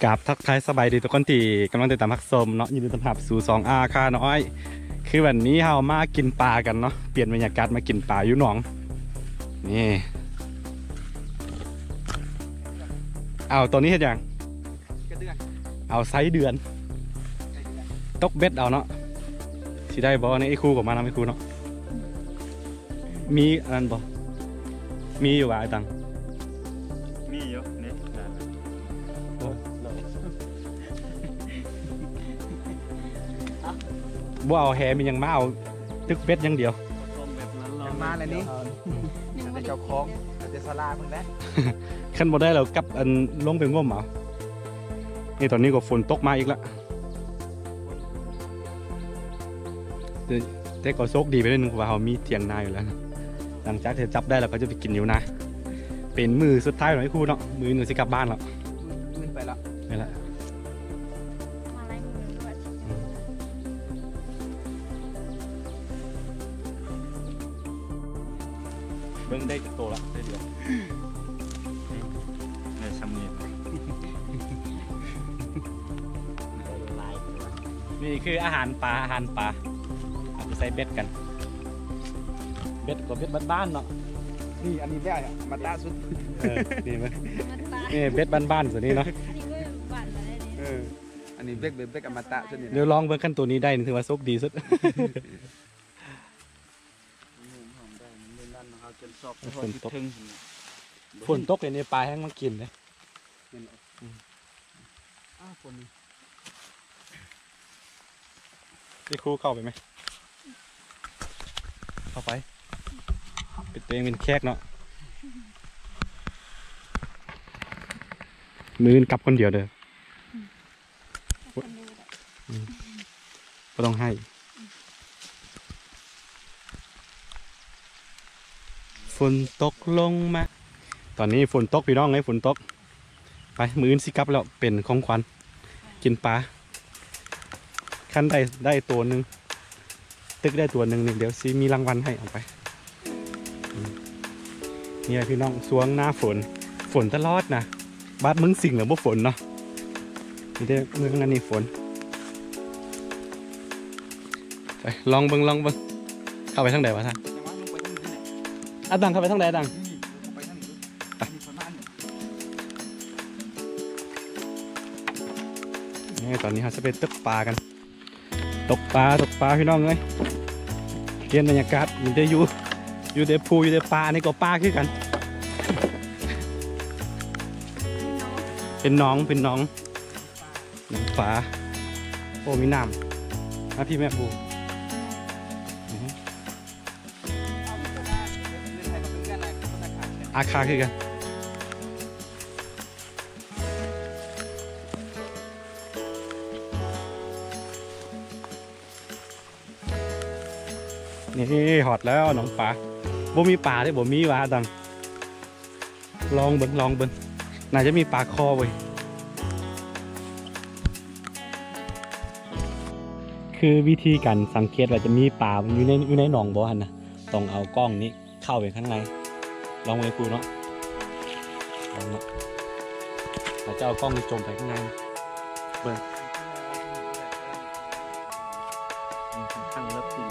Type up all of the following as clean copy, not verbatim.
กราบทักทายสบายดีทุกคนที่กำลังติดตามพักชมเนาะยินดีต้อนรับสู่2 อาค่าน้อยคือวันนี้เรามากินปลากันเนาะเปลี่ยนบรรยากาศมากินปลาอยู่หนองนี่เอาตัวนี้เห็นยังเอาไซส์เดือนตกเบ็ดเอาเนาะสิได้บอในไอ้คู่กับมานะไอ้คู่เนาะมีอันบอมีอยู่ว่าไอ้ตังมีอยู่นี่บ่เอาแฮมียังมาเอาตึกเบ็ดยังเดียวมาเลยนี่จะเจ้าของจะสลาเพิ่งได้ขั้นบ่ได้เรากับอันลงไปง่วมเอานี่ตอนนี้ก็ฝนตกมาอีกแล้วแต่ก็โชคดีไปนิดนึงว่าเขามีเถียงนาอยู่แล้วหลังจากที่จับได้เราก็จะไปกินอยู่นะเป็นมือสุดท้ายของไอ้คู่เนาะมือหนูสิกลับบ้านแล้วมือไปแล้วไปแล้วเบิ้งได้กับโตละได้เดียวในสำเนียงนี่คืออาหารปลาเอาไปใส่เบ็ดกันเบ็ดกับเบ็ดบ้านๆเนาะนี่อันนี้ได้มาตาสุดนี่ไหมนี่เบ็ดบ้านๆส่วนนี้เนาะอันนี้เบ็ดอมตะสุดนี่เดี๋ยวลองเบิ้งขั้นตัวนี้ได้ถือว่าโชคดีสุดฝนตกในปลาแห้งมากินเลยพี่ครูเข้าไปไหมเข้าไปเป็นตัวเองเป็นแขกเนาะมือกลับคนเดียวเด้อก็ต้องให้ฝนตกลงมาตอนนี้ฝนตกพี่น้องไงฝนตกไปมื้อสิกลับแล้วเป็นของขวัญกินปลาขั้นได้ตัวหนึ่งตึกได้ตัวหนึ่งเดี๋ยวซีมีรางวัลให้เอาไปนี่พี่น้องสวงหน้าฝนตลอดนะบ้านมึงสิ่งหรือว่าฝนเนาะนี่ได้เมืองอันนี้ฝนไปลองเบิ้งเข้าไปทางไหนวะท่านดังเข้าไปทางไหนดังนี่ตอนนี้เราจะไปตกปลากันตกปลาพี่น้องเลยเปลี่ยนบรรยากาศมันจะอยู่ในภูอยู่ในปลานี่ก็ปลาขึ้นกันเป็นน้องปลาโอ้มีน้ำนะพี่แม่ภูอาคาขึ้นกันนี่หอดแล้วน้องปลาบ่มีปลาได้บ่มีวะดังลองเบิ้งน่าจะมีปลาคอไว้คือวิธีการสังเกตว่าจะมีปลาอยู่ในหนองบ่ฮันนะต้องเอากล้องนี้เข้าไปข้างในลองเลยครูเนาะลองเนาะเราจะเอากล้องจมไปข้างในเบิ้งข้างเลิกที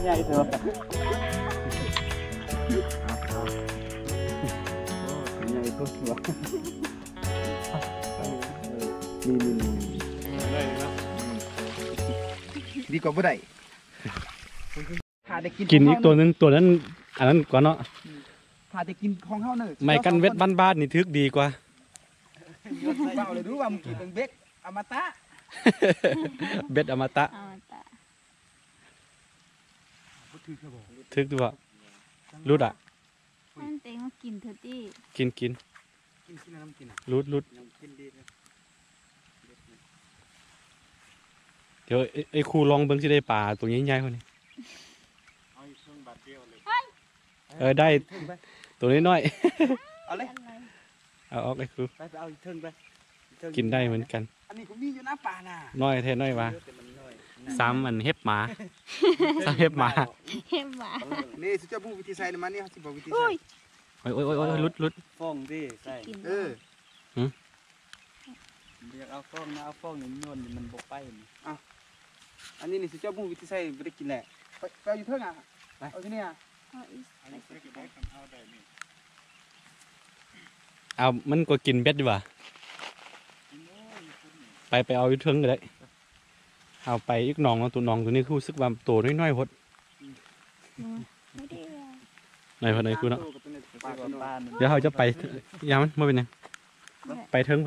ใหญ่เถอะใหญ่ตัวหัวดีกว่าบ่ได้กินอีกตัวนึงตัวนั้นอันนั้นก่อนเนาะพาได้กินของเฮาเนอะไม่กันเวทบ้านนี่ทึกดีกว่าเบาเลยดูว่ามึงกินเป็นเบ็ดอมตะเบ็ดอมตะทึกดูว่ารุดอ่ะ นั่นเต็งกินเถอะดิกิน กินน้ำกินอ่ะ ลุด น้ำกินดีเลย เดี๋ยวไอ้ครูลองเบิ่งสิได้ปลาตัวใหญ่ๆคนนี้ เอาอีกเครื่องบาทเดียวเลย ได้ ถึงไป ตัวน้อย เอาเลย ๆเอาออกไอ้ครู ไปเอาอีกถึงไป กินได้เหมือนกัน อันนี้ก็มีอยู่นะปลาน่ะ น้อยแท้น้อยว่า แต่มันน้อย ซ้ำมันเห็บหมาซ้ำเห็บหมา เห็นหมา นี่สุดยอดผู้วิธีใส่น้ำมันนี่เขาสิบอกวิธี อุ้ ใส่ ย โอ้ยลุด ฟ้องดิใส่ กิน เออ อยากเอาฟ้องนะเอาฟ้องนี่นวลนี่มันบกไปนี่ อันนี้นี่สุดยอดผู้วิธีใส่ไม่ได้กินแหละไปเอาอยู่เทิงอ่ะเอาที่นี่อ่ะ เอาอีก อันนี้ใส่ก็ได้คำเอาได้นี่ เอามันก็กินเบ็ดดีกว่า กินโอ้ยคุณนี่ ไปเอาอยู่เทิงก็ได้เอาไปอีกหนองเอาตัวหนองตัวนี้คือรู้สึกว่าตัวน้อยๆพด ไม่ได้เลย หน่อยพดหน่อยคือเนาะ ปลา ปลาบ้าน เดี๋ยวเขาจะไปยามมันไม่เป็นหยังไปเทิง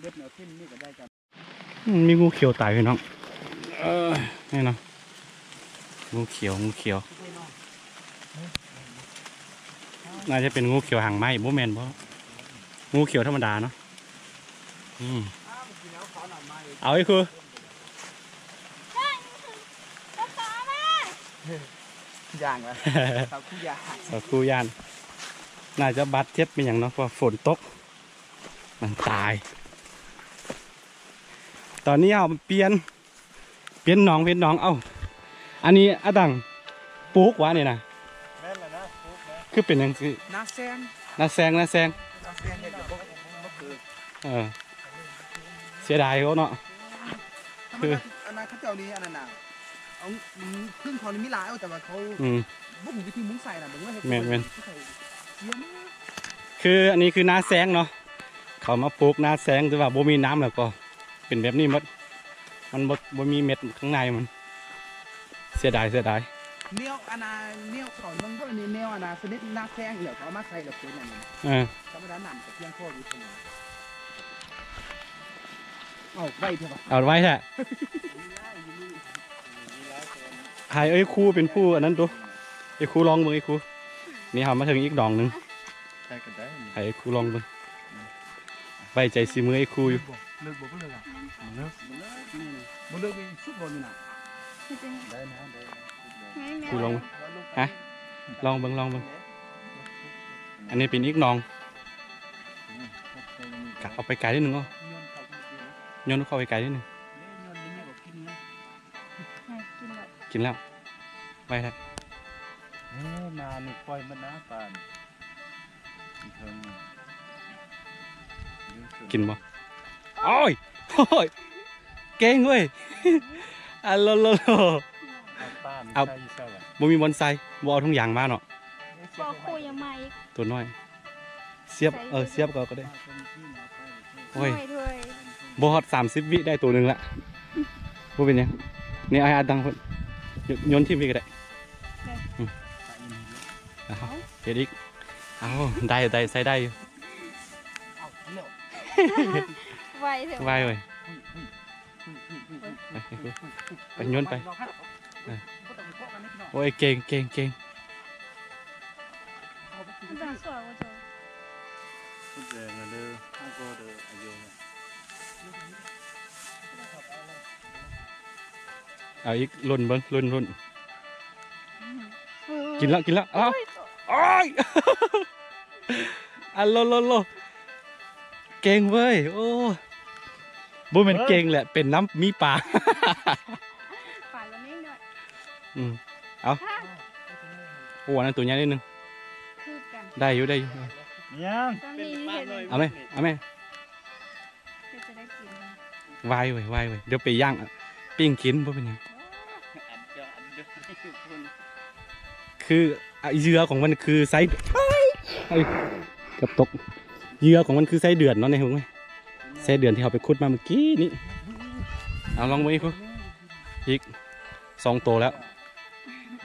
เล็บเหนียวทิ่มนี่ก็ได้จ้ะ มีงูเขียวตายพี่น้องนี่เนาะงูเขียวน่าจะเป็นงูเขียวหางไหมโบแมนบ่งูเขียวธรรมดาเนาะเอาไอ้ครู ย่างละสาวคู่ย่าง สักครูยานน่าจะบาดเจ็บเป็นอย่างเนาะเพราะฝนตกมันตาย ตอนนี้เอาเปลี่ยนหนองเอ้าอันนี้อาดังปลูกวะเนี่ยนะ แม่นแล้วนะปุ๊บนะ คือเป็นอย่างสิ นาแซง นาแซง นาแซงเนี่ยเดี๋ยวบ่คือ เสียดายเขาเนาะ คืออันนั้นเขาเจ้านี้อันนั้นน่ะเอาครึ่งเขานี่มีหลายแต่ว่าเขา บุ้งวิธีมุ้งใส่น่ะเหมือนว่า แม่น ใส่เยอะมาก คืออันนี้คือนาแซงเนาะเขามาปลูกนาแซงแต่ว่าบ่มีน้ำแล้วก็เป็นแบบนี้หมดมันบ่มีเม็ดข้างในมันเสียดาย เนียวอันนาเนียวเขาเมืองพวกนี้เนียวอันนาชนิดนาแซงเดี๋ยวเขาเอามาใส่แบบเป็นอันนี้ เออ ธรรมดาหนำกับเพียงข้อวิธีเอาไว้เถอะ เอาไว้แท้ให้ไอ้ครูเป็นผู้อันนั้นดูไอ้ครูลองมือไอ้ครูนี่เขามาถึงอีกดองหนึง ใส่ก็ได้นี่ ให้ไอ้ครูลองมือไว้ใจสิมือไอ้ครูอยู่ เลิกบอกเลิกอ่ะ เลิก มันเลิกมีสุดบนนี่นะ ได้นะได้นะ ครูลองมือฮะลองเบิ่งอันนี้เป็นอีกดองกะเอาไปไกลนิดนึงอ๋อ โยนเขาเมื่อกี้นะโยนเข้าไปไกลนิดนึง โยนนี่ก็กินนะ กินแล้วไว้แท้ นานี่ปล่อยมันนะปานเทิง กินบ่โอ้ยเก่งเว้ยอะโล ป้าน เอา ใส่ใส่อะ บ่มีบอนไซบ่เอาทุกอย่างมาเนาะ พอคุยยังไม่ ตัวน้อย เสียบเสียบก็ได้โอ้ย ด้วย บ่ฮอด30 วิได้ตัวหนึงละบ่เป็นหยังนี่ไอ้อาดังเพิ่นโยนทิ้งไปก็ได้เอาเฮ็ดอีกเอาได้ใส่ได้อยู่ เอาเร็ว ไวเถอะ ไว้เว้ยไปโยนไปโอ้ยเก่ง มันจะสวยกว่าเธอ พูดแรงนะเด้อห้องก็เด้ออายุเนี่ย เอาอีกลุ่นเบิ่งลุ่นกินแล้วเอ้าโอ้ยอะโลเก่งเว้ยโอ้บ่แม่นเก่งแหละเป็นน้ำมีปลา ฝ่ายละนิดหน่อย เอาโอ้อันนั้นตัวใหญ่นิดนึง คือกัน ได้อยู่ ยัง ตอนนี้เห็น เอาไหม จะได้กิน วายเว้ยเดี๋ยวไปย่างปิ้งกินบ่เป็นหยังคือเหยื่อของมันคือไซส์เอ้ยเกับตกเหยื่อของมันคือไซส์เดือนเนาะในหูไหมไซส์เดือนที่เขาไปขุดมาเมื่อกี้นี่เอาลองไปอีก2 ตัวแล้ว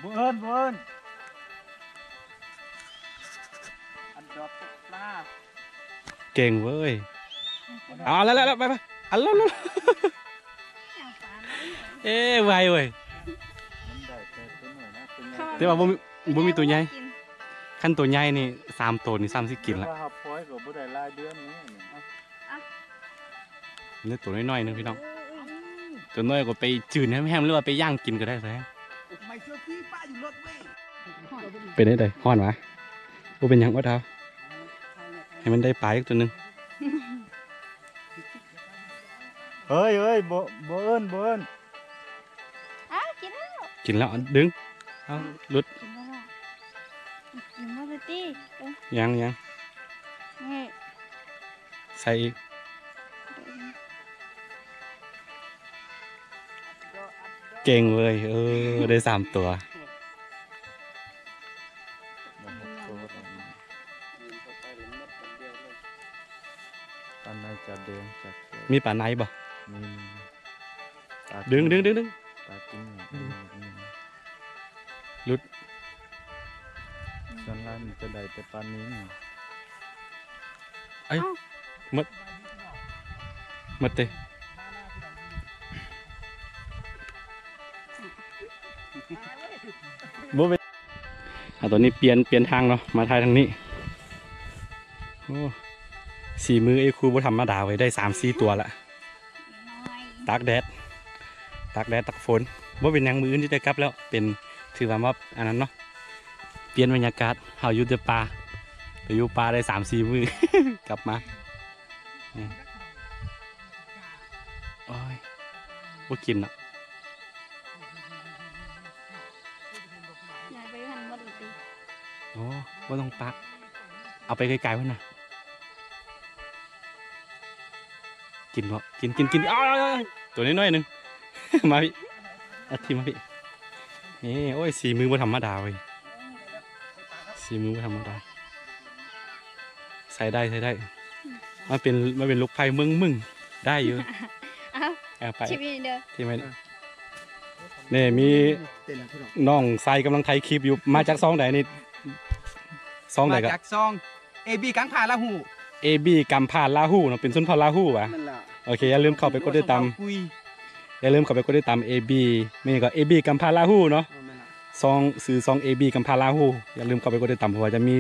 บุเอิญ อันดอกปลา เก่งเว้ยเอาแล้วไปอันแล้ว อย่างฟ้าไม่ เอ้ไวเว้ย มันได้แต่ตัวหน่อยนะเป็นไง แต่ว่าบ่มีตัวใหญ่ กิน ขั้นตัวใหญ่นี่3ตัวนี่3สิกินละ ว่าเขาปล่อยก็บ่ได้รายเดือนนี้นี่ นี่ตัวน้อยๆนึงพี่น้องตัวน้อยก็ไปจืดแห้งๆหรือว่าไปย่างกินก็ได้แท้ ไม่เชื่อพี่ป้าอยู่รถเว้ย เป็นได้เลยฮ้อนวะบ่เป็นหยังวะเท้าให้มันได้ปลาอีกตัวหนึง เฮ้ยบ่เอิ้น อ้าวกินแล้ว กินแล้วดึงเอาหลุด กินแล้วล่ะกินมาเลยตีเอ้ย ยัง นี่ ใส่อีกเก่งเลยได้3ตัว ตอนนั้นจะเดินจาก มีปลาไหนบ่ มีปลา ดึง ปลากิน หลุด ส่วนล่างจะได้แต่ปลานิ้น หมดเตะบ่เป็นตอนนี้เปลี่ยนทางเนาะมาทายทางนี้โอ้4 มือไอ้ครูบ่ธรรมดาไว้ได้3-4 ตัวละ น้อย ตากแดดตากฝนว่าเป็นหยังมืออื่นที่จะกลับแล้วเป็นถือว่าอันนั้นเนาะเปลี่ยนบรรยากาศเฮาอยู่แต่ป่าไปอยู่ป่าได้3-4 มือ กลับมานี่โอ้ยบ่กินอ่ะ ยายไปหันหมดเลยตี โอ้บ่ต้องปักเอาไปไกลๆพุ่นน่ะกินบ่กินอ้าวตัวน้อยๆหนึง มาพี่อาทิมาพี่นี่โอ้ย4 มือบ่ธรรมดาเว้ย4 มือบ่ธรรมดาใส่ได้มันเป็นลูกไผ่มึงได้อยู่ อ้าว เอาไป ชิมเด้อ ที่มันนี่มี เต้นพี่น้อง น้องใส่กำลังไทยคลิปอยู่มาจากซองไหนนี่ซองไหน มา ก็ จากซองเอบีกังผ่าละหู AB กัมพาลาฮูเนาะเป็นสุนทรลาฮูวะ นั่นแหละ โอเคอย่าลืมเข้าไปกดติดตาม คุย อย่าลืมเข้าไปกดติดตาม AB ไม่ก็ AB กัมพาลาฮูเนาะ นั่นแหละ ซองสื่อซอง AB กัมพาลาฮูอย่าลืมเข้าไปกดติดตามเพราะว่าจะมี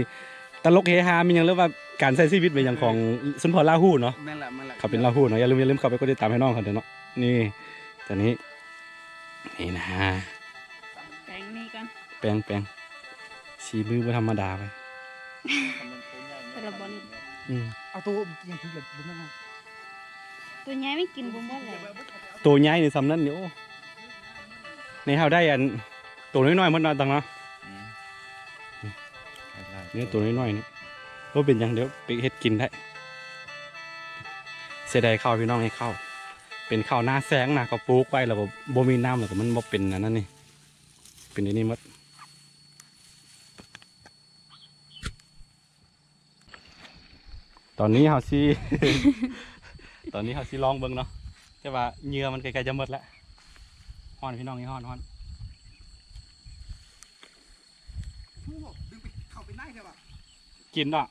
ตลกเฮฮามีอย่างเรียกว่าการใช้ชีวิตเป็นอย่างของสุนทรลาฮูเนาะ แม่นแหละ เขาเป็นลาฮูเนาะอย่าลืมเข้าไปกดติดตามให้น้องเขาเถอะเนาะนี่ตอนนี้นี่นะ แปลงนี่กัน แปลงสีมือบ่ธรรมดาไป แต่ละบอล เอาตัวยังถึงแบบบุญมาก ตัวใหญ่ไม่กินบุ้มบ่เลย ตัวใหญ่ในสำนั้นนี่โอ้ในเฮาได้อันตัวน้อยๆหมดเนาะตังเนาะนี่ตัวน้อยๆนี่ว่าเป็นหยังเดี๋ยวไปเฮ็ดกินได้เสียดายข้าวพี่น้องให้ข้าวเป็นข้าวหน้าแสงนะเขาปลูกไว้แล้วบ่มีน้ำแล้วก็มันบ่เป็นอันนั้นนี่เป็นอันนี้หมดตอนนี้เฮาสิ ตอนนี้เฮาสิลองเบิ่งเนาะแต่ว่าเหงื่อมันใกล้ๆจะหมดแล้วฮ้อนพี่น้องนี่ฮ้อน ดึงไปเข้าไปไหนเถอะวะ กินเนาะ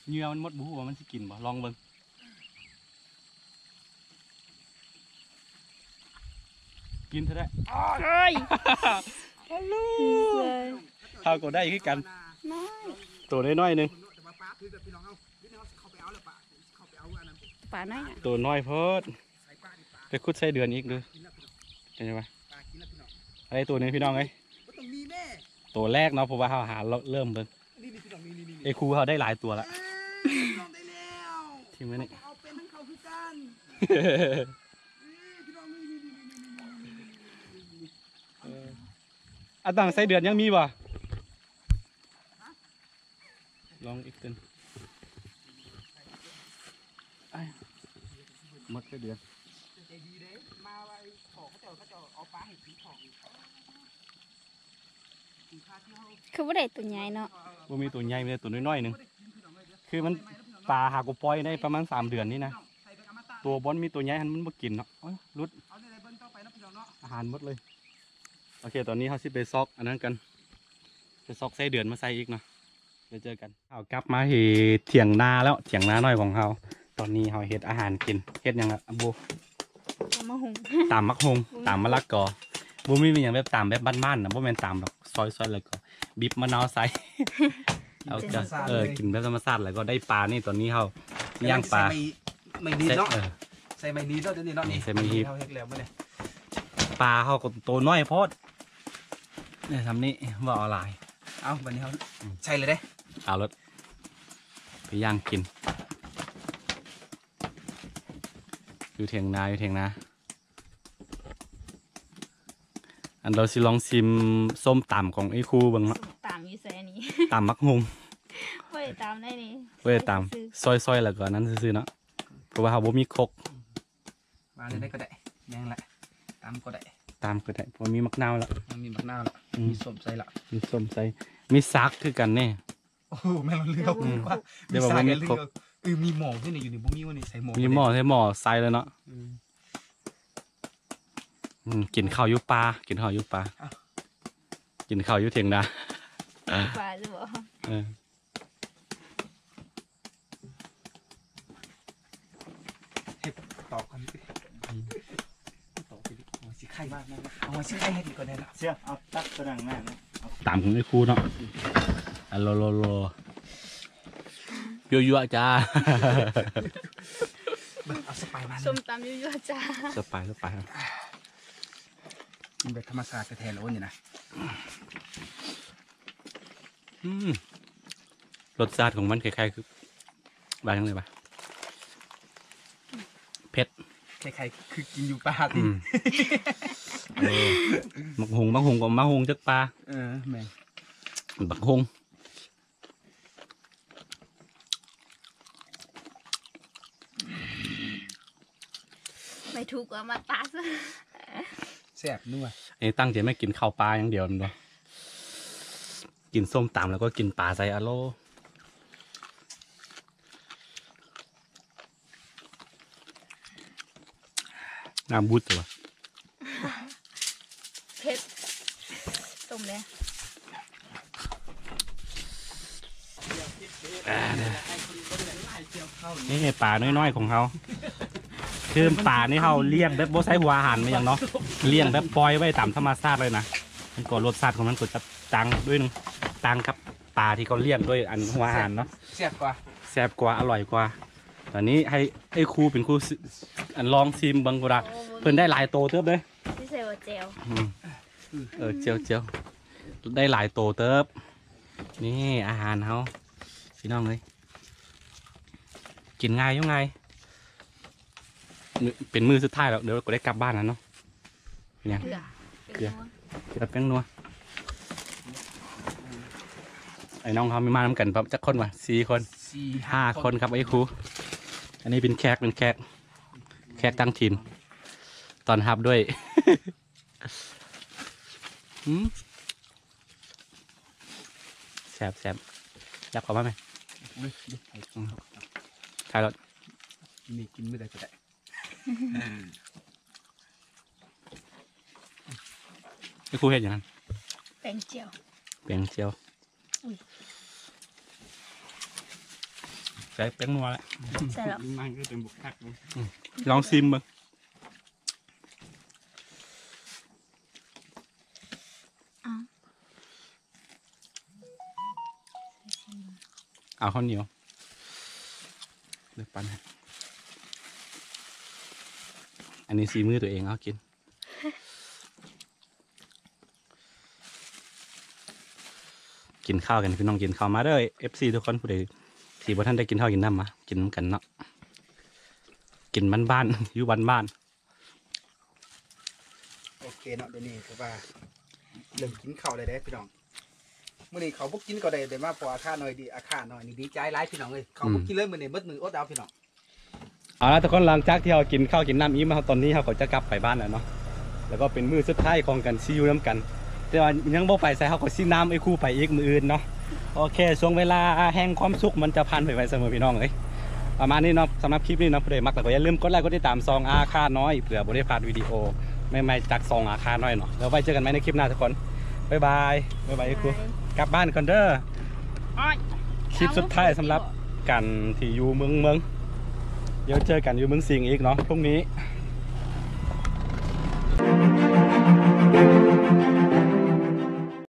เหงื่อมันหมดบ่ฮู้ว่ามันสิกินบ่ลองเบิ่งกินเถอะได้ เฮ้ย ฮัลโหล เลย ข้าวก็ได้คือกัน น้อย ตัวน้อยๆหนึง แต่ว่าป้าคือแบบพี่น้องเอาเดี๋ยวเขาไปเอาเลยป้าเขาไปเอาอันนั้น ป่าน้อยอ่ะ ตัวน้อยโพด ใส่ป้าดิป้า ไปขุดใส่เดือนอีกเด้อ กินแล้วพี่น้อง เห็นไหม ป้ากินแล้วพี่น้อง อะไรตัวนี้พี่น้องเอ้ย ก็ต้องมีแม่ ตัวแรกเนาะเพราะว่าเขาหาเริ่มเบิ่ง นี่พี่น้องนี่ ไอ้ครูเขาได้หลายตัวละ พี่น้องได้แล้ว ที่มันนี่ เอาเป็นทั้งเขาคือกันพี่น้องนี่ อันต่างใส่เดือนยังมีบ่ลองอีกตัวหมดใส่เดือน ใจดีเด้มาไว้ของเขาจะเอาปลาให้กินของกินข้าวที่เขา คือว่าได้ตัวใหญ่เนาะ ว่ามีตัวใหญ่มีแต่ตัวน้อยๆหนึงคือมันปลาหากบปล่อยได้ประมาณ3 เดือนนี่นะ ใส่ไปอมตะ ตัวบอลมีตัวใหญ่มันบ่กินเนาะโอ้ยรุด เอาในเบิ้ลต่อไปนะพี่น้องเนาะ อาหารหมดเลยโอเคตอนนี้เขาสิไปซอกอันนั้นกันไปซอกไส้เดือนมาใส่อีกเนาะเดี๋ยวเจอกันเอากลับมาที่เถียงนาแล้วเถียงนาน้อยของเขาตอนนี้เขาเฮ็ดอาหารกินเฮ็ดหยังละอะโบ เอามาหุง ตามมักฮงตามมะละกอ บ่มีอย่างแบบตามแบบบ้านๆนะบ่แม่นตามแบบซอยๆแล้วก็บีบมะนาวใส่ เอาจะกินแบบธรรมชาติแล้วก็ได้ปลานี่ตอนนี้เขาย่างปลา ไม่ดีเนาะ เออ ใส่ไม่ดีเนาะเดี๋ยวนี้เนาะนี่ ใส่ไม่ดี เฮาเฮ็ดแล้วมื้อนี้ ปลาเขาก็ตัวน้อยโพดเนี่ยทำนี่ว่าออนไลน์ เอาบัดนี้เฮาใส่เลยเด้ เอารถไปย่างกินอยู่เถียงนาอันเราสิลองชิมส้มตำของไอ้ครูเบ้างเนาะ ตามอยู่แซนี้ ตำมักฮง เว้ยตามได้นี่ เว้ยตำซอยๆแล้วก็นั้นซื่อๆเนาะเพราะว่าเขาบ่มีครก มาเลยได้ก็ได้แม่งละตามก็ได้ ตามก็ได้เพราะมีมักนาวแล้ว มันมีมะนาวละมีส้มใส่ละ มีส้มใส่มีซักคือกันแน่ โอ้โหแม่งเราเลือกกว่า เดี๋ยวบอกว่ามีครบ มีหมอกที่นี่อยู่นี่บ่มีว่านี่ใส่หมอก มีหม้อใส่หม้อใส่เลยเนาะกินข้าวอยุปลากินข้าวอยุปลากินข้าวอยุเถียงนา ปลาหรือเปล่า เออ ตอกกันสิตอกไปดิเอาสิไข่มากนะเอาสิไข่ให้ดีก่อนได้ละ เสียเอาตักตัวดังหน้านะ ตามของไอ้ครูเนาะอัลโลโลโลยั่วๆจ้า เอาสไปมา ส้มตำยั่วๆจ้า สไปครับ มันแบบธรรมชาติแท้ๆแล้วนี่นะ รสชาติของมันคล้ายๆคือบางอย่างเลยปะเผ็ด ใครๆคือกินอยู่ป่าที่ บักฮงก็มักฮงจักปลา แม่ง บักฮง ไม่ถูกว่ามาตาซะ แซ่บนัว อันนี้ตั้งใจไม่กินข้าวปลาอย่างเดียวมันบ่กินส้มตำแล้วก็กินปลาใส่อะโลน้ำบุดตัว เผ็ดต้มเลย นี่ปลาน้อยๆของเขาคือปลานี่เขาเลี้ยงแบบบ่ใช้หัวอาหารมาอย่างเนาะเลี้ยงแบบปล่อยไว้ตามธรรมชาติเลยนะมันก็รสชาติของมันก็จะต่างด้วยนึงต่างกับปลาที่เขาเลี้ยงด้วยอันหัวอาหารเนาะ แซ่บกว่า แซ่บกว่าอร่อยกว่าตอนนี้ให้ครูเป็นครูอันลองชิมบังกุระเพิ่นได้หลายโตเติบเลย ที่ใส่ว่าเจล เจียวได้หลายโตเติบนี่อาหารเขาพี่น้องเลยกินง่ายยังไงเป็นมือสุดท้ายแล้วเดี๋ยวก็ได้กลับบ้านแล้วเนาะเนี่ย เกลือ เกลือแป้งนัวไอ้น้องเขามีมาน้ำกันปั๊บจักคนวะ4 คน 5 คนครับไอ้ครูอันนี้เป็นแขกตั้งถิ่นตอนรับด้วย แซ่บยับเข้ามาไหมถ่ายรถ มีกินไม่ได้ก็ได้ ไอ้ครูเห็นอย่างนั้น แป้งเจียว แป้งเจียวใส่แป้งนัวแล้ว ใส่แล้ว มันก็เป็นบุกทักเลย ลองซิมบ้างเอาข้าวเหนียวเลือกปั้นให้อันนี้ซีมือตัวเองเอากิน กินข้าวกันพี่น้องกินข้าวมาเด้อ FC ทุกคนผู้ใดที่บ่ท่านได้กินข้าวกินน้ำมากินน้ำกันเนาะกินบ้านๆ อยู่บ้าน โอเคเนาะเดี๋ยวนี้คือว่าเริ่มกินข้าวได้พี่น้องมื้อนี้เขาบ่กินก็ได้มาพออาคาหน่อยดีอาคาหน่อยนี่ดีใจหลายพี่น้องเอ้ยเขาบ่กินเลยมื้อนี้เบิดมื้ออดเอาพี่น้อง ๆเอาละทุกคนหลังจากที่เรากินข้าวกินน้ำอิ่มมาตอนนี้เราก็จะกลับไปบ้านแล้วเนาะแล้วก็เป็นมื้อสุดท้ายของกันซีอยู่น้ำกันแต่ว่ายังบ่ไปใส่เขาก็ซีน้ำไอ้คู่ไปอีกมื้ออื่นเนาะโอเคช่วงเวลาแห่งความสุขมันจะผ่านไปไวเสมอพี่น้องเอ้ยประมาณนี้เนาะสำหรับคลิปนี้เนาะผู้ใดมักแล้วก็อย่าลืมกดไลค์กดติดตามซองอาคาน้อยเผื่อบ่ได้พลาดวิดีโอใหม่ๆจากซองอาคาน้อยเนาะแล้วไว้เจอกันใหม่ในคลิปหน้าทุกคนบ๊ายบายไอ้ครูกลับบ้านก่อนเด้อคลิปสุดท้ายสำหรับกันที่อยู่เมืองเดี๋ยวเจอกันอยู่เมืองสิงห์อีกเนาะพรุ่งนี้